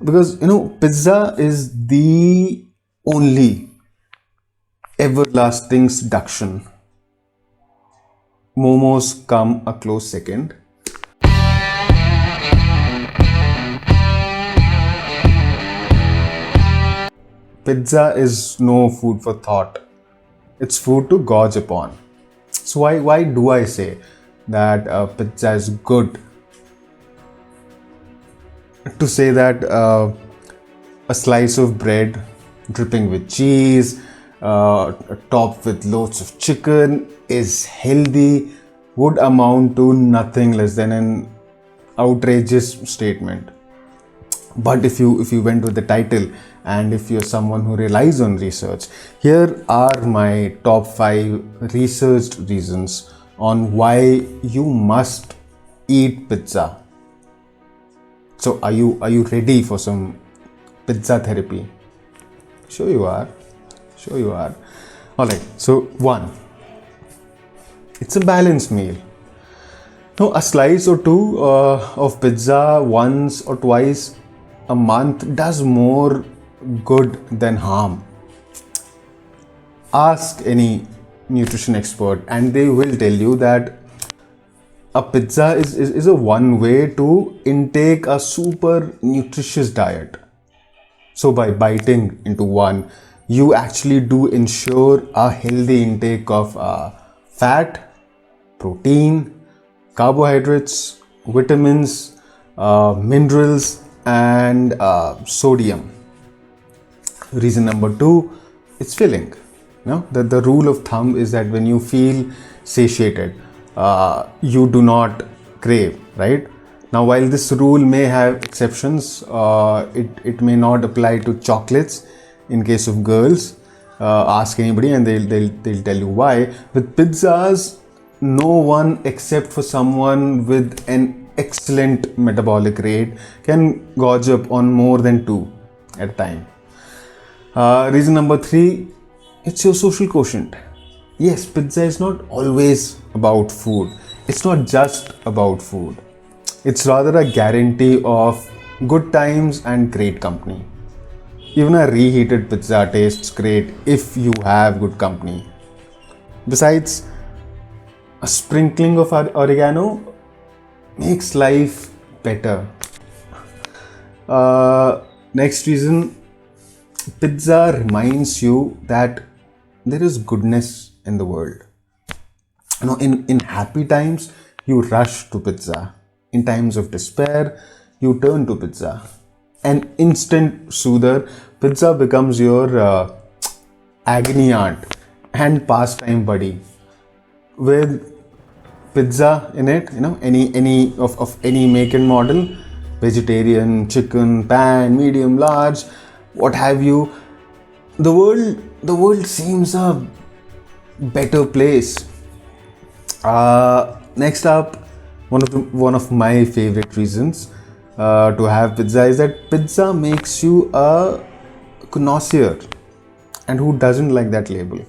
Because pizza is the only everlasting seduction. Momos come a close second. Pizza is no food for thought. It's food to gorge upon. So why do I say that pizza is good? To say that a slice of bread dripping with cheese, topped with loads of chicken, is healthy would amount to nothing less than an outrageous statement. But if you went with the title, and if you're someone who relies on research, here are my top 5 researched reasons on why you must eat pizza. So are you ready for some pizza therapy? Sure you are. Alright, so 1, it's a balanced meal. No, a slice or two of pizza once or twice a month does more good than harm. Ask any nutrition expert and they will tell you that a pizza is a one way to intake a super nutritious diet. So by biting into one, you actually do ensure a healthy intake of fat, protein, carbohydrates, vitamins, minerals, and sodium. Reason number 2, it's filling. The rule of thumb is that when you feel satiated, you do not crave, right? Now, while this rule may have exceptions, it may not apply to chocolates in case of girls. Ask anybody and they'll tell you why. With pizzas, no one except for someone with an excellent metabolic rate can gorge up on more than 2 at a time. Reason number 3, it's your social quotient. Yes, pizza is not always about food. It's not just about food. It's rather a guarantee of good times and great company. Even a reheated pizza tastes great if you have good company. Besides, a sprinkling of oregano makes life better. Next reason, pizza reminds you that there is goodness in the world. In happy times, you rush to pizza. In times of despair, you turn to pizza. An instant soother, pizza becomes your agony aunt and pastime buddy. With pizza in it, any of any make and model, vegetarian, chicken, pan, medium, large, what have you, the world seems a better place. Next up, one of my favorite reasons to have pizza is that pizza makes you a connoisseur, and who doesn't like that label?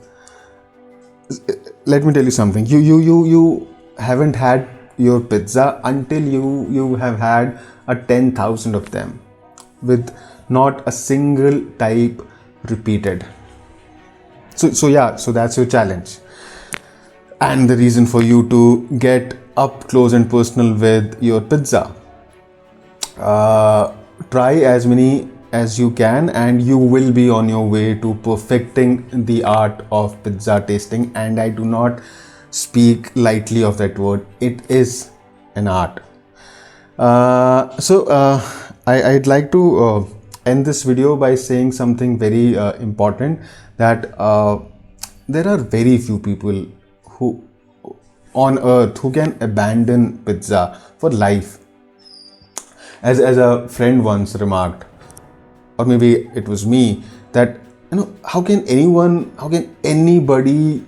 Let me tell you something. You haven't had your pizza until you have had 10,000 of them, with not a single type repeated. So that's your challenge, and the reason for you to get up close and personal with your pizza. Try as many as you can and you will be on your way to perfecting the art of pizza tasting, and I do not speak lightly of that word. It is an art. I'd like to end this video by saying something very important, that there are very few people who on earth who can abandon pizza for life. As a friend once remarked, or maybe it was me, that how can anybody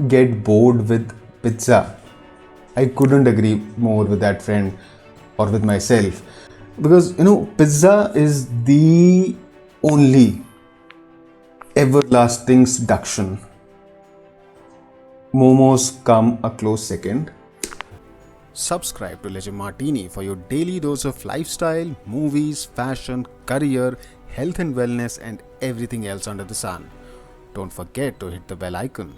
get bored with pizza? I couldn't agree more with that friend or with myself, because pizza is the only everlasting seduction. Momos come a close second. Subscribe to Legend Martini for your daily dose of lifestyle, movies, fashion, career, health and wellness, and everything else under the sun. Don't forget to hit the bell icon.